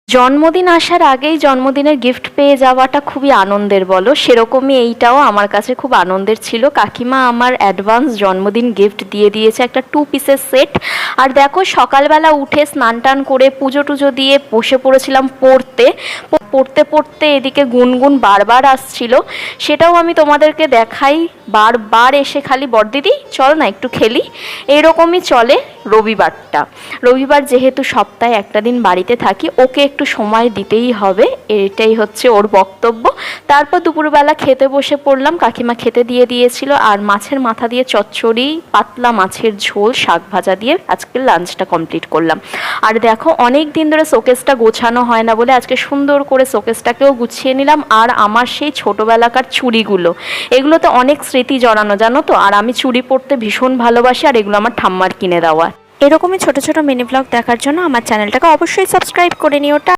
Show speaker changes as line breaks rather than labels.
জন্মদিন আসার আগেই জন্মদিনের গিফট পেয়ে যাওয়াটা খুবই আনন্দের বলো, সেরকমই এইটাও আমার কাছে খুব আনন্দের ছিল। কাকিমা আমার অ্যাডভান্স জন্মদিন গিফট দিয়ে দিয়েছে একটা 2 পিসের সেট। আর দেখো, সকালবেলা উঠে স্নান টান করে পুজো টুজো দিয়ে বসে পড়েছিলাম পড়তে পড়তে পড়তে এদিকে গুনগুন বারবার আসছিল, সেটাও আমি তোমাদেরকে দেখাই। বারবার এসে খালি বড়দিদি চল না একটু খেলি, এরকমই চলে। রবিবার যেহেতু সপ্তাহে একটা দিন বাড়িতে থাকি, ওকে একটু সময় দিতেই হবে, এটাই হচ্ছে ওর বক্তব্য। তারপর দুপুরবেলা খেতে বসে পড়লাম, কাকিমা খেতে দিয়ে দিয়েছিল। আর মাছের মাথা দিয়ে চচ্চড়ি, পাতলা মাছের ঝোল, শাক ভাজা দিয়ে আজকে লাঞ্চটা কমপ্লিট করলাম। আর দেখো, অনেক দিন ধরে শোকেসটা গোছানো হয় না বলে আজকে সুন্দর করে শোকেসটাকেও গুছিয়ে নিলাম। আর আমার সেই ছোটোবেলাকার চুড়িগুলো, এগুলোতে অনেক স্মৃতি জড়ানো জানো তো। আর আমি চুড়ি পরতে ভীষণ ভালোবাসি, আর এগুলো আমার ঠাম্মার কিনে দেওয়া। এরকমই ছোট ছোট মিনি ব্লগ দেখার জন্য আমার চ্যানেলটাকে অবশ্যই সাবস্ক্রাইব করে নিও।